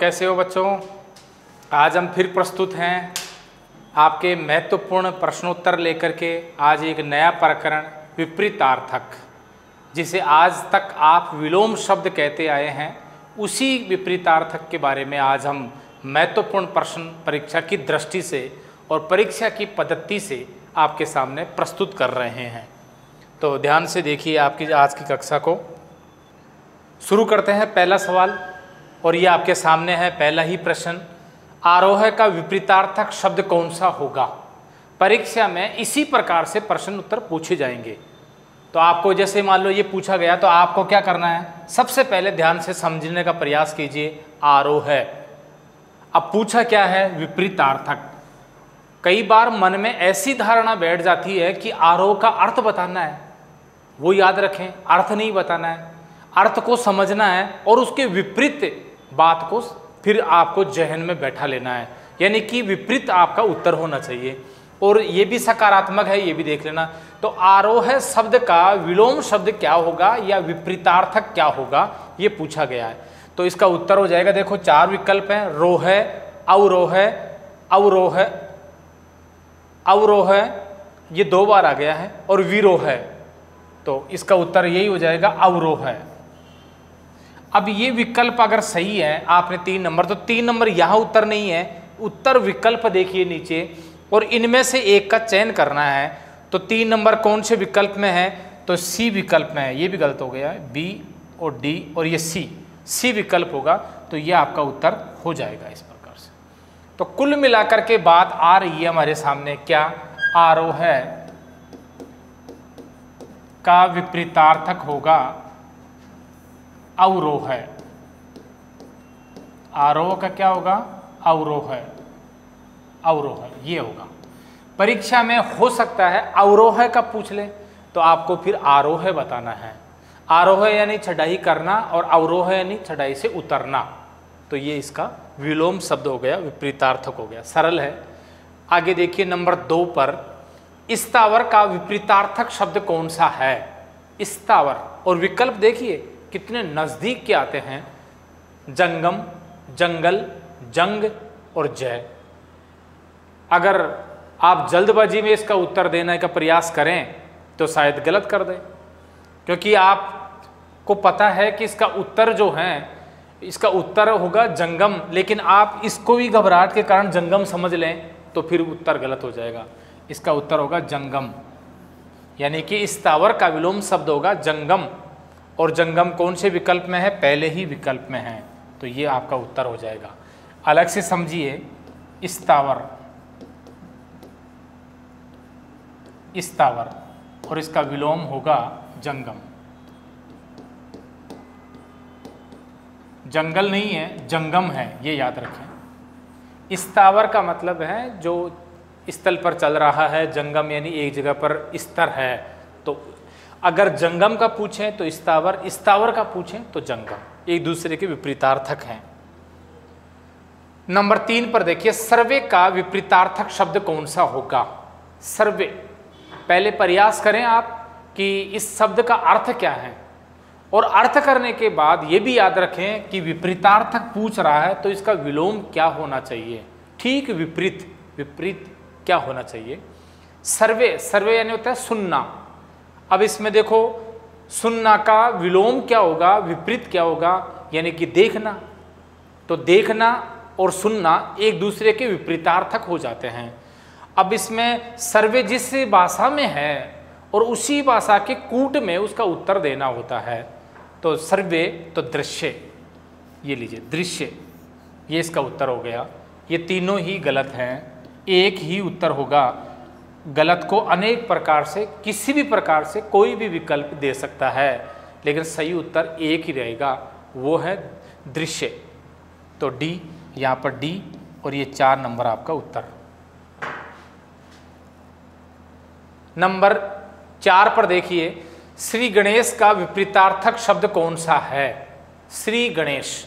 कैसे हो बच्चों? आज हम फिर प्रस्तुत हैं आपके महत्वपूर्ण प्रश्नोत्तर लेकर के। आज एक नया प्रकरण विपरीतार्थक, जिसे आज तक आप विलोम शब्द कहते आए हैं, उसी विपरीतार्थक के बारे में आज हम महत्वपूर्ण प्रश्न परीक्षा की दृष्टि से और परीक्षा की पद्धति से आपके सामने प्रस्तुत कर रहे हैं। तो ध्यान से देखिए आपकी आज की कक्षा को। शुरू करते हैं पहला सवाल, और ये आपके सामने है पहला ही प्रश्न। आरोह का विपरीतार्थक शब्द कौन सा होगा? परीक्षा में इसी प्रकार से प्रश्न उत्तर पूछे जाएंगे। तो आपको जैसे मान लो ये पूछा गया तो आपको क्या करना है, सबसे पहले ध्यान से समझने का प्रयास कीजिए। आरोह, अब पूछा क्या है? विपरीतार्थक। कई बार मन में ऐसी धारणा बैठ जाती है कि आरोह का अर्थ बताना है। वो याद रखें, अर्थ नहीं बताना है, अर्थ को समझना है और उसके विपरीत बात को फिर आपको जहन में बैठा लेना है, यानी कि विपरीत आपका उत्तर होना चाहिए। और ये भी सकारात्मक है, ये भी देख लेना। तो आरोह शब्द का विलोम शब्द क्या होगा या विपरीतार्थक क्या होगा, ये पूछा गया है। तो इसका उत्तर हो जाएगा, देखो 4 विकल्प हैं। रोह, अवरोह, अवरोह, अवरोह, ये 2 बार आ गया है, और विरोह। तो इसका उत्तर यही हो जाएगा, अवरोह। अब ये विकल्प अगर सही है, आपने 3 नंबर, तो 3 नंबर यहाँ उत्तर नहीं है, उत्तर विकल्प देखिए नीचे, और इनमें से एक का चयन करना है। तो 3 नंबर कौन से विकल्प में है? तो सी विकल्प में है। ये भी गलत हो गया है, बी और डी, और ये सी विकल्प होगा। तो ये आपका उत्तर हो जाएगा इस प्रकार से। तो कुल मिलाकर के बात आ रही है हमारे सामने, क्या? आरोह का विपरीतार्थक होगा अवरोह। आरोह का क्या होगा? अवरोह, अवरोह ये होगा। परीक्षा में हो सकता है अवरोह का पूछ ले, तो आपको फिर आरोह बताना है। आरोह यानी चढ़ाई करना, और अवरोह यानी चढ़ाई से उतरना। तो ये इसका विलोम शब्द हो गया, विपरीतार्थक हो गया। सरल है। आगे देखिए नंबर 2 पर, स्थावर का विपरीतार्थक शब्द कौन सा है? स्थावर, और विकल्प देखिए कितने नजदीक के आते हैं। जंगम, जंगल, जंग और जय। अगर आप जल्दबाजी में इसका उत्तर देने का प्रयास करें तो शायद गलत कर दें, क्योंकि आपको पता है कि इसका उत्तर जो है, इसका उत्तर होगा जंगम, लेकिन आप इसको भी घबराहट के कारण जंगम समझ लें तो फिर उत्तर गलत हो जाएगा। इसका उत्तर होगा जंगम, यानी कि स्थावर का विलोम शब्द होगा जंगम, और जंगम कौन से विकल्प में है? पहले ही विकल्प में है। तो ये आपका उत्तर हो जाएगा। अलग से समझिए, स्थावर, स्थावर, और इसका विलोम होगा जंगम। जंगल नहीं है, जंगम है, ये याद रखें। स्थावर का मतलब है जो स्थल पर चल रहा है, जंगम यानी एक जगह पर स्तर है। तो अगर जंगम का पूछें तो स्थावर, स्थावर का पूछें तो जंगम, एक दूसरे के विपरीतार्थक हैं। नंबर 3 पर देखिए, सर्वे का विपरीतार्थक शब्द कौन सा होगा? सर्वे, पहले प्रयास करें आप कि इस शब्द का अर्थ क्या है, और अर्थ करने के बाद ये भी याद रखें कि विपरीतार्थक पूछ रहा है तो इसका विलोम क्या होना चाहिए, ठीक विपरीत, विपरीत क्या होना चाहिए। सर्वे, सर्वे यानी होता है सुनना। अब इसमें देखो, सुनना का विलोम क्या होगा, विपरीत क्या होगा, यानी कि देखना। तो देखना और सुनना एक दूसरे के विपरीतार्थक हो जाते हैं। अब इसमें सर्वे जिस भाषा में है और उसी भाषा के कूट में उसका उत्तर देना होता है। तो सर्वे तो दृश्य, ये लीजिए दृश्य, ये इसका उत्तर हो गया। ये तीनों ही गलत हैं, एक ही उत्तर होगा। गलत को अनेक प्रकार से, किसी भी प्रकार से कोई भी विकल्प दे सकता है, लेकिन सही उत्तर एक ही रहेगा, वो है दृश्य। तो डी, यहाँ पर डी, और ये 4 नंबर आपका उत्तर। नंबर 4 पर देखिए, श्री गणेश का विपरीतार्थक शब्द कौन सा है? श्री गणेश।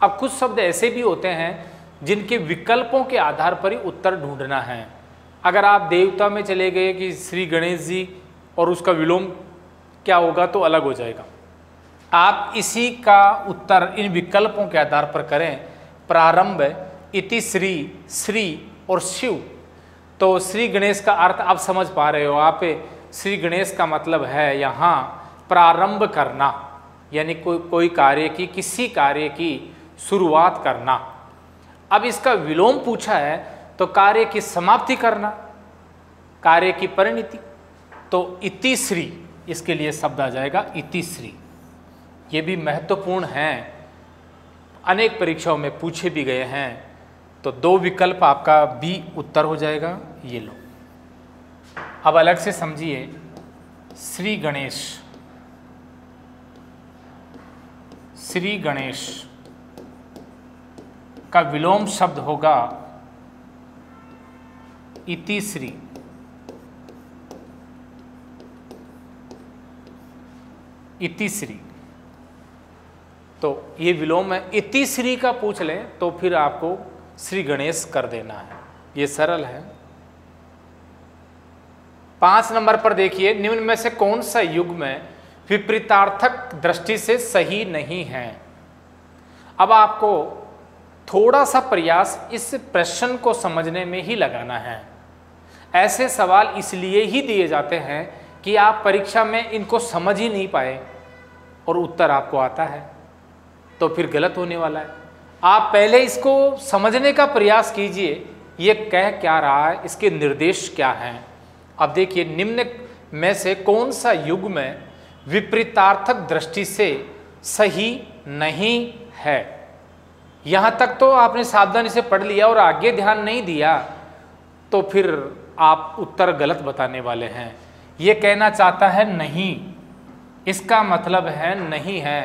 अब कुछ शब्द ऐसे भी होते हैं जिनके विकल्पों के आधार पर ही उत्तर ढूंढना है। अगर आप देवता में चले गए कि श्री गणेश जी, और उसका विलोम क्या होगा तो अलग हो जाएगा। आप इसी का उत्तर इन विकल्पों के आधार पर करें प्रारंभ, इति श्री, श्री और शिव। तो श्री गणेश का अर्थ आप समझ पा रहे हो आप। श्री गणेश का मतलब है यहाँ प्रारंभ करना, यानी कोई कार्य की, किसी कार्य की शुरुआत करना। अब इसका विलोम पूछा है तो कार्य की समाप्ति करना, कार्य की परिणति। तो इति श्री, इसके लिए शब्द आ जाएगा इति श्री। ये भी महत्वपूर्ण हैं, अनेक परीक्षाओं में पूछे भी गए हैं। तो 2 विकल्प आपका बी उत्तर हो जाएगा, ये लो। अब अलग से समझिए, श्री गणेश, श्री गणेश का विलोम शब्द होगा इति श्री। इति श्री, तो ये विलोम है। इति श्री का पूछ लें तो फिर आपको श्री गणेश कर देना है, ये सरल है। 5 नंबर पर देखिए, निम्न में से कौन सा युग्म विपरीतार्थक दृष्टि से सही नहीं है। अब आपको थोड़ा सा प्रयास इस प्रश्न को समझने में ही लगाना है। ऐसे सवाल इसलिए ही दिए जाते हैं कि आप परीक्षा में इनको समझ ही नहीं पाए और उत्तर आपको आता है, तो फिर गलत होने वाला है। आप पहले इसको समझने का प्रयास कीजिए, ये कह क्या रहा है, इसके निर्देश क्या हैं। अब देखिए, निम्न में से कौन सा युग्म विपरीतार्थक दृष्टि से सही नहीं है। यहाँ तक तो आपने सावधानी से पढ़ लिया और आगे ध्यान नहीं दिया तो फिर आप उत्तर गलत बताने वाले हैं। ये कहना चाहता है नहीं, इसका मतलब है नहीं है।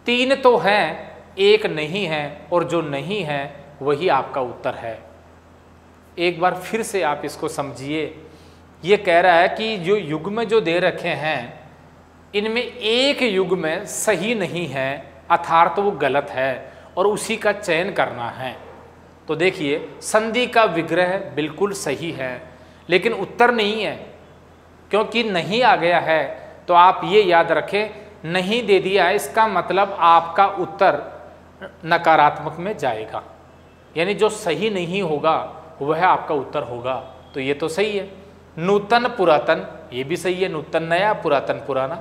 3 तो हैं, 1 नहीं है, और जो नहीं है वही आपका उत्तर है। एक बार फिर से आप इसको समझिए। ये कह रहा है कि जो युग्म जो दे रखे हैं इनमें एक युग्म सही नहीं है, अर्थात वो गलत है और उसी का चयन करना है। तो देखिए, संधि का विग्रह बिल्कुल सही है, लेकिन उत्तर नहीं है, क्योंकि नहीं आ गया है। तो आप ये याद रखें, नहीं दे दिया है, इसका मतलब आपका उत्तर नकारात्मक में जाएगा, यानी जो सही नहीं होगा वह आपका उत्तर होगा। तो ये तो सही है। नूतन पुरातन, ये भी सही है, नूतन नया, पुरातन पुराना।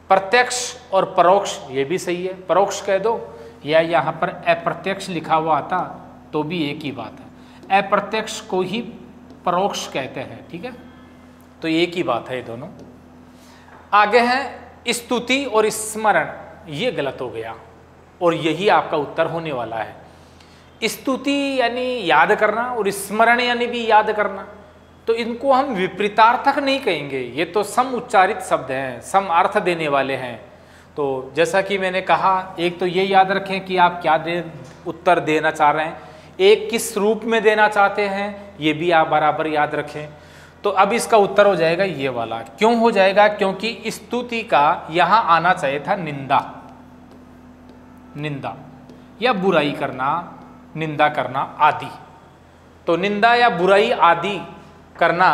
प्रत्यक्ष और परोक्ष, ये भी सही है, परोक्ष कह दो, या यहाँ पर अप्रत्यक्ष लिखा हुआ आता तो भी एक ही बात है। अप्रत्यक्ष को ही परोक्ष कहते हैं, ठीक है, तो एक ही बात है ये दोनों। आगे है स्तुति और स्मरण, ये गलत हो गया और यही आपका उत्तर होने वाला है। स्तुति यानी याद करना और स्मरण यानी भी याद करना, तो इनको हम विपरीतार्थक नहीं कहेंगे, ये तो सम उच्चारित शब्द हैं, सम अर्थ देने वाले हैं। तो जैसा कि मैंने कहा, एक तो ये याद रखें कि आप क्या उत्तर देना चाह रहे हैं, एक किस रूप में देना चाहते हैं ये भी आप बराबर याद रखें। तो अब इसका उत्तर हो जाएगा ये वाला। क्यों हो जाएगा? क्योंकि स्तुति का यहाँ आना चाहिए था निंदा, निंदा या बुराई करना, निंदा करना आदि। तो निंदा या बुराई आदि करना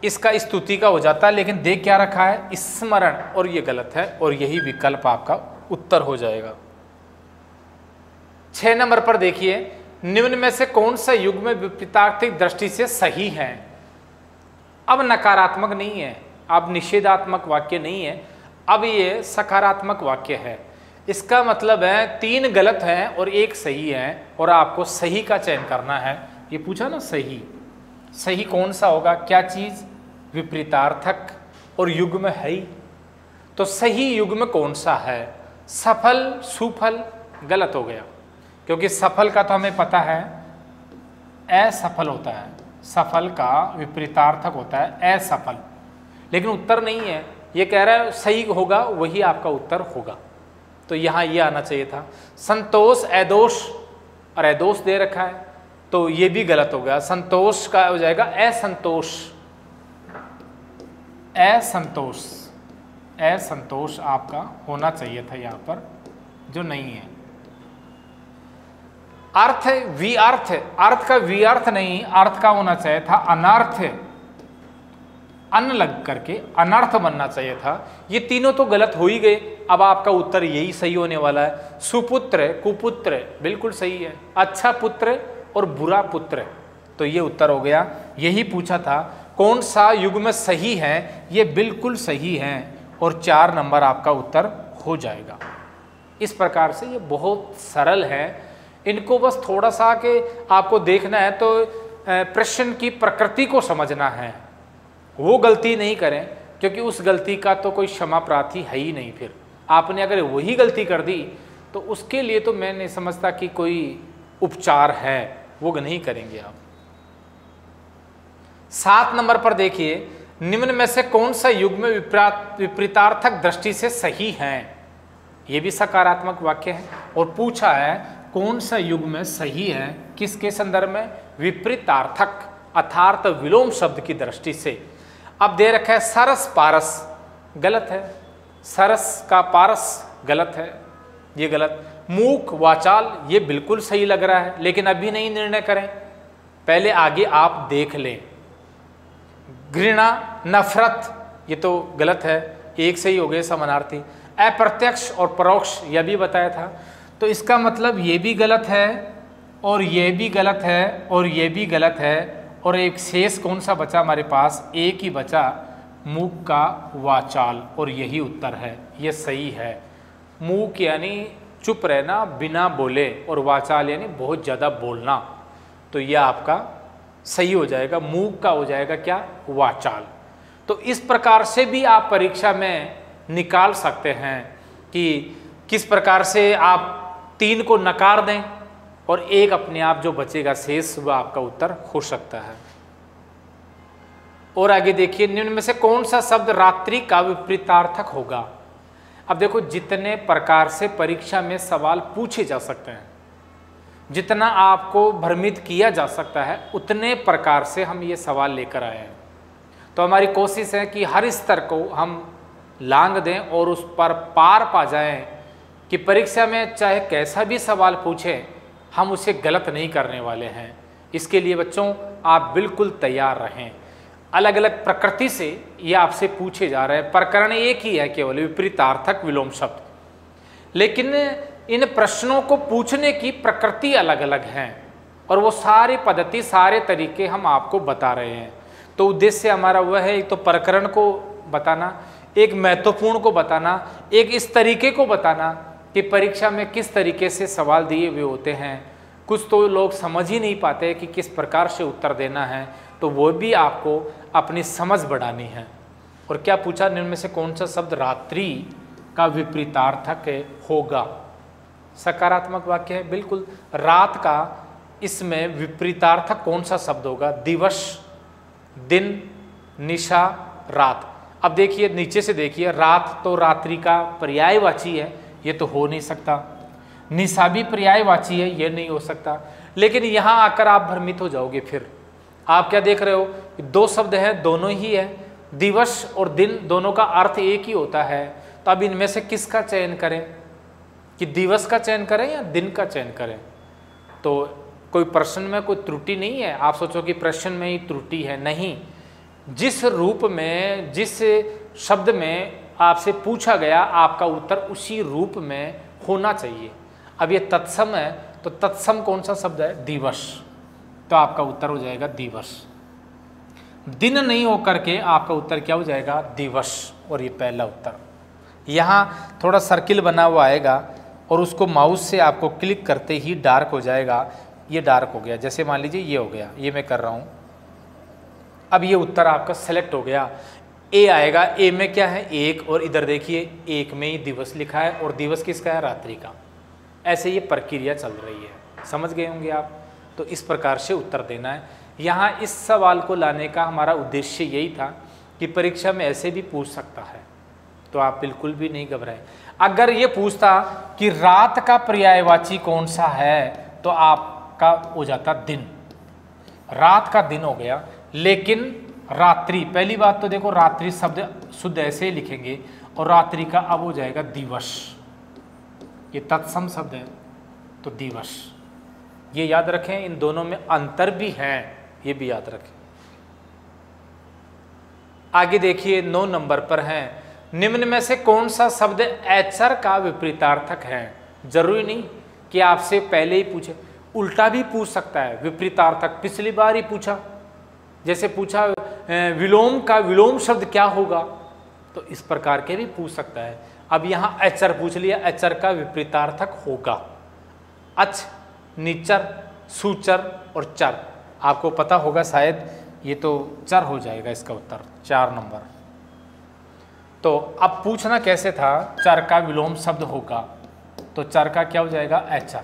इसका स्तुति का हो जाता है, लेकिन देख क्या रखा है, स्मरण, और ये गलत है और यही विकल्प आपका उत्तर हो जाएगा। 6 नंबर पर देखिए, निम्न में से कौन सा युग्म विपरीतार्थिक दृष्टि से सही है। अब नकारात्मक नहीं है, अब निषेधात्मक वाक्य नहीं है, अब ये सकारात्मक वाक्य है। इसका मतलब है 3 गलत हैं और 1 सही है और आपको सही का चयन करना है। ये पूछा ना, सही, सही कौन सा होगा, क्या चीज, विपरीतार्थक और युग्म है ही। तो सही युग्म कौन सा है? सफल, सुफल, गलत हो गया, क्योंकि सफल का तो हमें पता है असफल होता है, सफल का विपरीतार्थक होता है असफल, लेकिन उत्तर नहीं है। ये कह रहा है सही होगा, वही आपका उत्तर होगा। तो यहाँ ये आना चाहिए था। संतोष, अदोष और अदोष दे रखा है, तो ये भी गलत हो गया। संतोष का हो जाएगा असंतोष, असंतोष, असंतोष आपका होना चाहिए था यहाँ पर, जो नहीं है। अर्थ, विअर्थ, अर्थ का विअर्थ नहीं, अर्थ का होना चाहिए था अनर्थ, अन लग करके अनर्थ बनना चाहिए था। ये तीनों तो गलत हो ही गए, अब आपका उत्तर यही सही होने वाला है। सुपुत्र, कुपुत्र बिल्कुल सही है। अच्छा पुत्र और बुरा पुत्र, तो ये उत्तर हो गया। यही पूछा था कौन सा युग्म सही है, ये बिल्कुल सही है और 4 नंबर आपका उत्तर हो जाएगा। इस प्रकार से ये बहुत सरल है। इनको बस थोड़ा सा कि आपको देखना है तो प्रश्न की प्रकृति को समझना है, वो गलती नहीं करें, क्योंकि उस गलती का तो कोई क्षमा प्रार्थी है ही नहीं। फिर आपने अगर वही गलती कर दी तो उसके लिए तो मैं नहीं समझता कि कोई उपचार है, वो नहीं करेंगे आप। 7 नंबर पर देखिए, निम्न में से कौन सा युग्म विपरीतार्थक दृष्टि से सही है। ये भी सकारात्मक वाक्य है और पूछा है कौन सा युग्म सही है, किसके संदर्भ में, विपरीतार्थक अर्थात विलोम शब्द की दृष्टि से। अब दे रखा है सरस पारस, गलत है। सरस का पारस गलत है, ये गलत। मूक वाचाल, ये बिल्कुल सही लग रहा है, लेकिन अभी नहीं निर्णय करें, पहले आगे आप देख लें। घृणा, नफरत, ये तो गलत है, एक सही हो गए समानार्थी। अप्रत्यक्ष और परोक्ष, यह भी बताया था, तो इसका मतलब ये भी गलत है और ये भी गलत है और ये भी गलत है, और एक शेष कौन सा बचा हमारे पास, एक ही बचा, मूक का वाचाल, और यही उत्तर है, ये सही है। मूक यानी चुप रहना बिना बोले, और वाचाल यानी बहुत ज़्यादा बोलना, तो यह आपका सही हो जाएगा। मूक का हो जाएगा क्या, वाचाल। तो इस प्रकार से भी आप परीक्षा में निकाल सकते हैं कि किस प्रकार से आप 3 को नकार दें और एक अपने आप जो बचेगा शेष, वह आपका उत्तर हो सकता है। और आगे देखिए, निम्न में से कौन सा शब्द रात्रि का विपरीतार्थक होगा। अब देखो, जितने प्रकार से परीक्षा में सवाल पूछे जा सकते हैं, जितना आपको भ्रमित किया जा सकता है, उतने प्रकार से हम ये सवाल लेकर आए हैं। तो हमारी कोशिश है कि हर स्तर को हम लांग दें और उस पर पार पा जाएं कि परीक्षा में चाहे कैसा भी सवाल पूछे, हम उसे गलत नहीं करने वाले हैं। इसके लिए बच्चों आप बिल्कुल तैयार रहें। अलग अलग प्रकृति से ये आपसे पूछे जा रहे हैं, प्रकरण एक ही है केवल, विपरीतार्थक विलोम शब्द, लेकिन इन प्रश्नों को पूछने की प्रकृति अलग अलग हैं और वो सारी पद्धति, सारे तरीके हम आपको बता रहे हैं। तो उद्देश्य हमारा वह है, एक तो प्रकरण को बताना, एक महत्वपूर्ण को बताना, एक इस तरीके को बताना कि परीक्षा में किस तरीके से सवाल दिए हुए होते हैं। कुछ तो लोग समझ ही नहीं पाते कि किस प्रकार से उत्तर देना है, तो वो भी आपको अपनी समझ बढ़ानी है। और क्या पूछा, निम्न में से कौन सा शब्द रात्रि का विपरीतार्थक होगा। सकारात्मक वाक्य है, बिल्कुल। रात का इसमें विपरीतार्थक कौन सा शब्द होगा, दिवस, दिन, निशा, रात। अब देखिए नीचे से देखिए, रात तो रात्रि का पर्यायवाची है, ये तो हो नहीं सकता। निशा भी पर्यायवाची है, ये नहीं हो सकता। लेकिन यहाँ आकर आप भ्रमित हो जाओगे। फिर आप क्या देख रहे हो, 2 शब्द हैं, दोनों ही है, दिवस और दिन, दोनों का अर्थ एक ही होता है। तो अब इनमें से किसका चयन करें, कि दिवस का चयन करें या दिन का चयन करें। तो कोई प्रश्न में कोई त्रुटि नहीं है, आप सोचो कि प्रश्न में ही त्रुटि है, नहीं। जिस रूप में, जिस शब्द में आपसे पूछा गया, आपका उत्तर उसी रूप में होना चाहिए। अब ये तत्सम है, तो तत्सम कौन सा शब्द है, दिवस, तो आपका उत्तर हो जाएगा दिवस। दिन नहीं होकर के आपका उत्तर क्या हो जाएगा, दिवस, और ये पहला उत्तर। यहाँ थोड़ा सर्किल बना हुआ आएगा और उसको माउस से आपको क्लिक करते ही डार्क हो जाएगा। ये डार्क हो गया, जैसे मान लीजिए ये हो गया, ये मैं कर रहा हूँ। अब ये उत्तर आपका सेलेक्ट हो गया, ए आएगा। ए में क्या है, 1, और इधर देखिए 1 में ही दिवस लिखा है, और दिवस किसका है, रात्रि का। ऐसे ये प्रक्रिया चल रही है, समझ गए होंगे आप। तो इस प्रकार से उत्तर देना है। यहाँ इस सवाल को लाने का हमारा उद्देश्य यही था कि परीक्षा में ऐसे भी पूछ सकता है, तो आप बिल्कुल भी नहीं घबराएं। अगर ये पूछता कि रात का पर्यायवाची कौन सा है, तो आपका हो जाता दिन, रात का दिन हो गया। लेकिन रात्रि, पहली बात तो देखो, रात्रि शब्द शुद्ध ऐसे ही लिखेंगे, और रात्रि का अब हो जाएगा दिवस। ये तत्सम शब्द है, तो दिवस, ये याद रखें। इन दोनों में अंतर भी है, ये भी याद रखें। आगे देखिए 9 नंबर पर हैं, निम्न में से कौन सा शब्द एचर का विपरीतार्थक है? जरूरी नहीं कि आपसे पहले ही पूछे, उल्टा भी पूछ सकता है विपरीतार्थक। पिछली बार ही पूछा, जैसे पूछा विलोम का विलोम शब्द क्या होगा, तो इस प्रकार के भी पूछ सकता है। अब यहाँ एचर पूछ लिया, एचर का विपरीतार्थक होगा अच, निचर, सूचर और चर। आपको पता होगा शायद, ये तो चर हो जाएगा इसका उत्तर 4 नंबर। तो अब पूछना कैसे था, चर का विलोम शब्द होगा, तो चर का क्या हो जाएगा? एचर।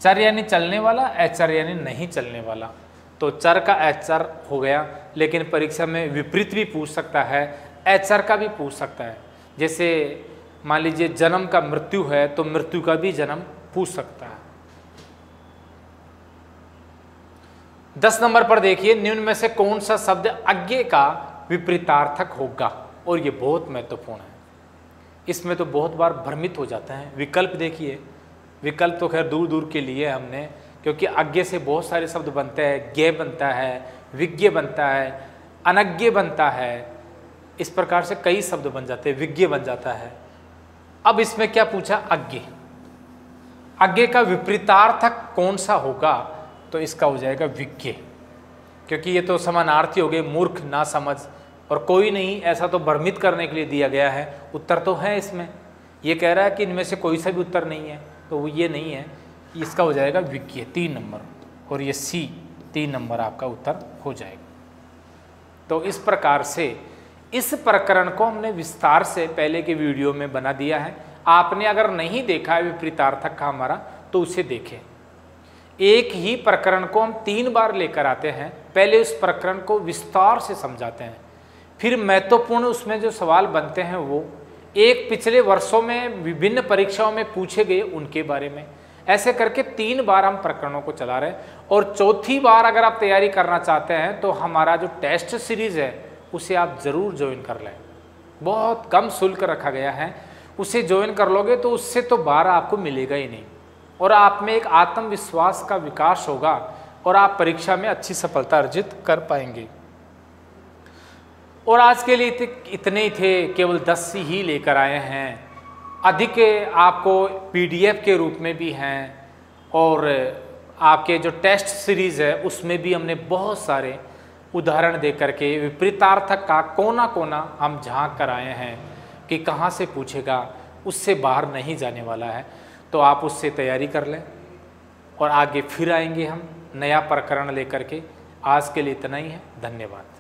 चर यानी चलने वाला, एचर यानी नहीं चलने वाला, तो चर का एचर हो गया। लेकिन परीक्षा में विपरीत भी पूछ सकता है, एचर का भी पूछ सकता है। जैसे मान लीजिए जन्म का मृत्यु है, तो मृत्यु का भी जन्म पूछ सकता है। 10 नंबर पर देखिए, निम्न में से कौन सा शब्द अज्ञे का विपरीतार्थक होगा? और ये बहुत महत्वपूर्ण है, इसमें तो बहुत बार भ्रमित हो जाते हैं। विकल्प देखिए, विकल्प तो खैर दूर दूर के लिए हमने, क्योंकि अज्ञे से बहुत सारे शब्द बनते हैं। ज्ञ बनता है, विज्ञ बनता है, अनज्ञ बनता है, इस प्रकार से कई शब्द बन जाते हैं, विज्ञ बन जाता है। अब इसमें क्या पूछा? अज्ञे। अज्ञे का विपरीतार्थक कौन सा होगा? तो इसका हो जाएगा विज्ञ, क्योंकि ये तो समानार्थी हो गए, मूर्ख, ना समझ और कोई नहीं, ऐसा तो भ्रमित करने के लिए दिया गया है। उत्तर तो है इसमें, ये कह रहा है कि इनमें से कोई सा भी उत्तर नहीं है, तो वो ये नहीं है, इसका हो जाएगा विज्ञ 3 नंबर, और ये सी 3 नंबर आपका उत्तर हो जाएगा। तो इस प्रकार से इस प्रकरण को हमने विस्तार से पहले के वीडियो में बना दिया है। आपने अगर नहीं देखा है विपरीतार्थक का हमारा, तो उसे देखें। एक ही प्रकरण को हम 3 बार लेकर आते हैं, पहले उस प्रकरण को विस्तार से समझाते हैं, फिर महत्वपूर्ण उसमें जो सवाल बनते हैं वो एक पिछले वर्षों में विभिन्न परीक्षाओं में पूछे गए उनके बारे में, ऐसे करके 3 बार हम प्रकरणों को चला रहे हैं। और चौथी बार अगर आप तैयारी करना चाहते हैं तो हमारा जो टेस्ट सीरीज है उसे आप ज़रूर ज्वाइन कर लें, बहुत कम शुल्क रखा गया है। उसे ज्वाइन कर लोगे तो उससे तो बार आपको मिलेगा ही नहीं, और आप में एक आत्मविश्वास का विकास होगा और आप परीक्षा में अच्छी सफलता अर्जित कर पाएंगे। और आज के लिए इतने ही थे, केवल 10 ही लेकर आए हैं। अधिक आपको पीडीएफ के रूप में भी हैं, और आपके जो टेस्ट सीरीज़ है उसमें भी हमने बहुत सारे उदाहरण दे करके विपरीतार्थक का कोना कोना हम झांक कर आए हैं कि कहाँ से पूछेगा, उससे बाहर नहीं जाने वाला है। तो आप उससे तैयारी कर लें, और आगे फिर आएंगे हम नया प्रकरण लेकर के। आज के लिए इतना ही है, धन्यवाद।